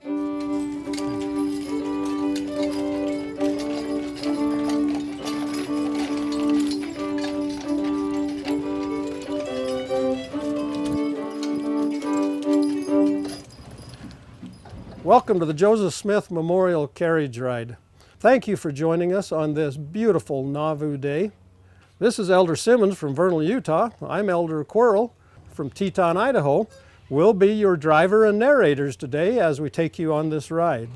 Welcome to the Joseph Smith Memorial Carriage Ride. Thank you for joining us on this beautiful Nauvoo day. This is Elder Simmons from Vernal, Utah. I'm Elder Quirrell from Teton, Idaho. We'll be your driver and narrators today as we take you on this ride.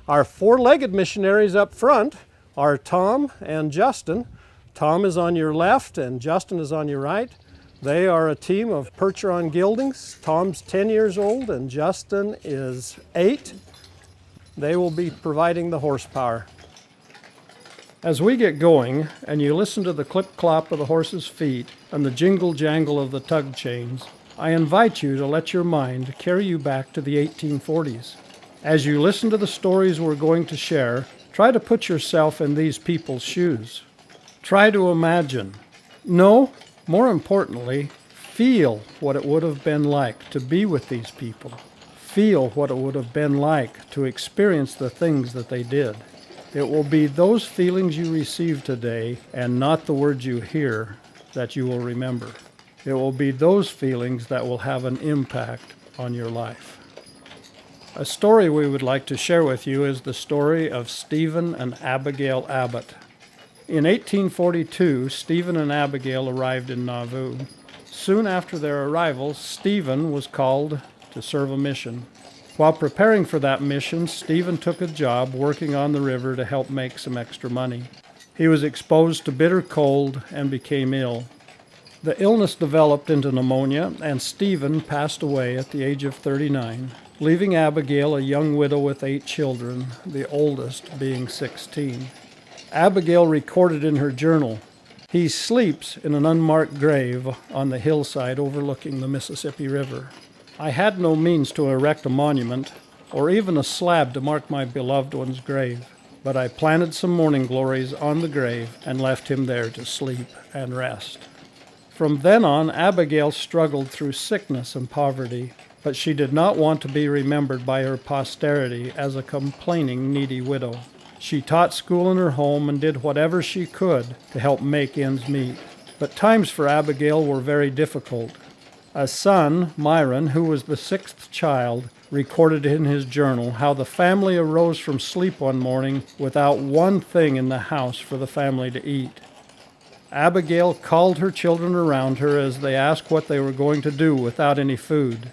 Our four-legged missionaries up front are Tom and Justin. Tom is on your left and Justin is on your right. They are a team of Percheron geldings. Tom's 10 years old and Justin is 8. They will be providing the horsepower. As we get going and you listen to the clip-clop of the horses' feet and the jingle-jangle of the tug chains, I invite you to let your mind carry you back to the 1840s. As you listen to the stories we're going to share, try to put yourself in these people's shoes. Try to imagine. No, more importantly, feel what it would have been like to be with these people. Feel what it would have been like to experience the things that they did. It will be those feelings you receive today and not the words you hear that you will remember. It will be those feelings that will have an impact on your life. A story we would like to share with you is the story of Stephen and Abigail Abbott. In 1842, Stephen and Abigail arrived in Nauvoo. Soon after their arrival, Stephen was called to serve a mission. While preparing for that mission, Stephen took a job working on the river to help make some extra money. He was exposed to bitter cold and became ill. The illness developed into pneumonia, and Stephen passed away at the age of 39, leaving Abigail a young widow with 8 children, the oldest being 16. Abigail recorded in her journal, "He sleeps in an unmarked grave on the hillside overlooking the Mississippi River. I had no means to erect a monument or even a slab to mark my beloved one's grave, but I planted some morning glories on the grave and left him there to sleep and rest." From then on, Abigail struggled through sickness and poverty, but she did not want to be remembered by her posterity as a complaining, needy widow. She taught school in her home and did whatever she could to help make ends meet. But times for Abigail were very difficult. A son, Myron, who was the 6th child, recorded in his journal how the family arose from sleep one morning without one thing in the house for the family to eat. Abigail called her children around her as they asked what they were going to do without any food.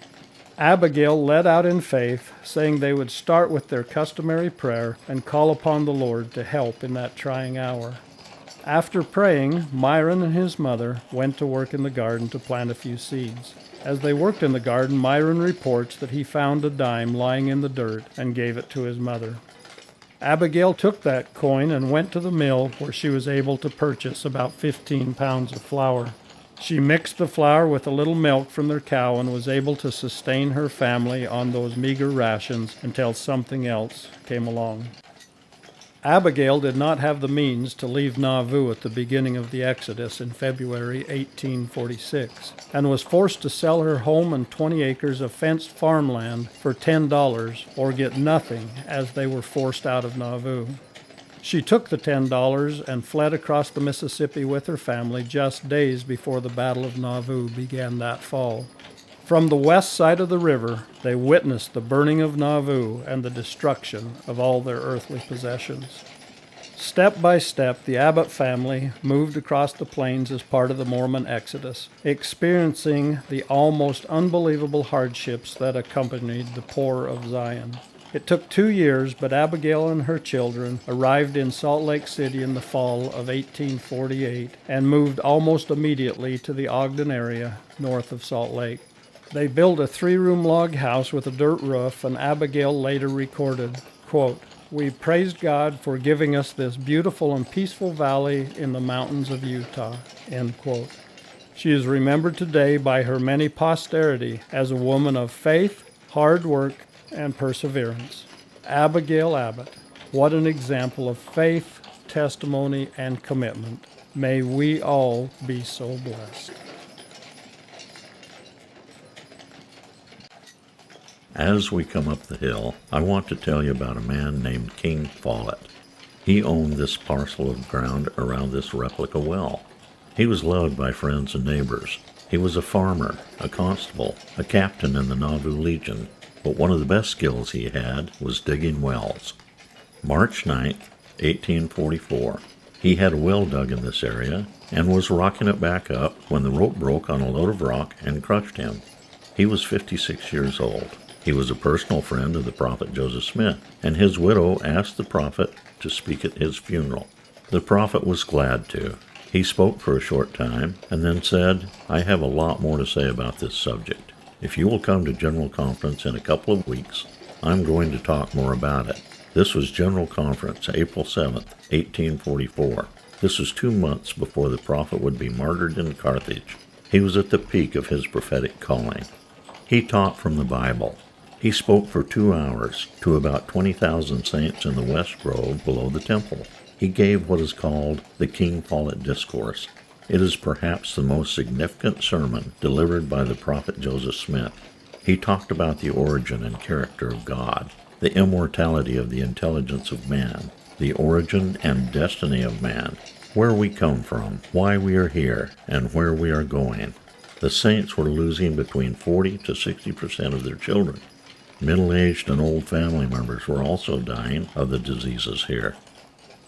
Abigail led out in faith, saying they would start with their customary prayer and call upon the Lord to help in that trying hour. After praying, Myron and his mother went to work in the garden to plant a few seeds. As they worked in the garden, Myron reports that he found a dime lying in the dirt and gave it to his mother. Abigail took that coin and went to the mill where she was able to purchase about 15 pounds of flour. She mixed the flour with a little milk from their cow and was able to sustain her family on those meager rations until something else came along. Abigail did not have the means to leave Nauvoo at the beginning of the Exodus in February 1846 and was forced to sell her home and 20 acres of fenced farmland for $10 or get nothing as they were forced out of Nauvoo. She took the $10 and fled across the Mississippi with her family just days before the Battle of Nauvoo began that fall. From the west side of the river, they witnessed the burning of Nauvoo and the destruction of all their earthly possessions. Step by step, the Abbott family moved across the plains as part of the Mormon Exodus, experiencing the almost unbelievable hardships that accompanied the poor of Zion. It took 2 years, but Abigail and her children arrived in Salt Lake City in the fall of 1848 and moved almost immediately to the Ogden area north of Salt Lake. They built a 3-room log house with a dirt roof, and Abigail later recorded, quote, "We praised God for giving us this beautiful and peaceful valley in the mountains of Utah," end quote. She is remembered today by her many posterity as a woman of faith, hard work, and perseverance. Abigail Abbott, what an example of faith, testimony, and commitment. May we all be so blessed. As we come up the hill, I want to tell you about a man named King Follett. He owned this parcel of ground around this replica well. He was loved by friends and neighbors. He was a farmer, a constable, a captain in the Nauvoo Legion, but one of the best skills he had was digging wells. March 9th, 1844, he had a well dug in this area and was rocking it back up when the rope broke on a load of rock and crushed him. He was 56 years old. He was a personal friend of the prophet Joseph Smith, and his widow asked the prophet to speak at his funeral. The prophet was glad to. He spoke for a short time and then said, "I have a lot more to say about this subject. If you will come to General Conference in a couple of weeks, I'm going to talk more about it." This was General Conference, April 7th, 1844. This was 2 months before the prophet would be martyred in Carthage. He was at the peak of his prophetic calling. He taught from the Bible. He spoke for 2 hours to about 20,000 saints in the West Grove below the temple. He gave what is called the King Follett Discourse. It is perhaps the most significant sermon delivered by the prophet Joseph Smith. He talked about the origin and character of God, the immortality of the intelligence of man, the origin and destiny of man, where we come from, why we are here, and where we are going. The saints were losing between 40 to 60% of their children. Middle-aged and old family members were also dying of the diseases here.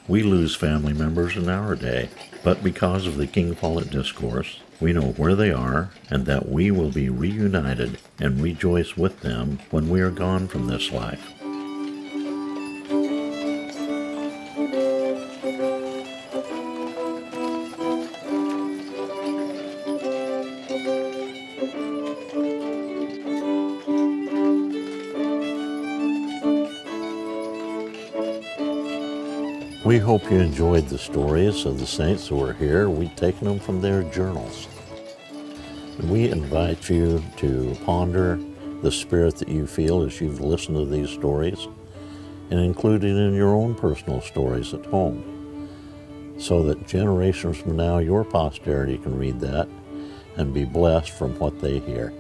We lose family members in our day, but because of the King Follett Discourse, we know where they are and that we will be reunited and rejoice with them when we are gone from this life. We hope you enjoyed the stories of the saints who were here. We've taken them from their journals. We invite you to ponder the spirit that you feel as you've listened to these stories and include it in your own personal stories at home so that generations from now, your posterity can read that and be blessed from what they hear.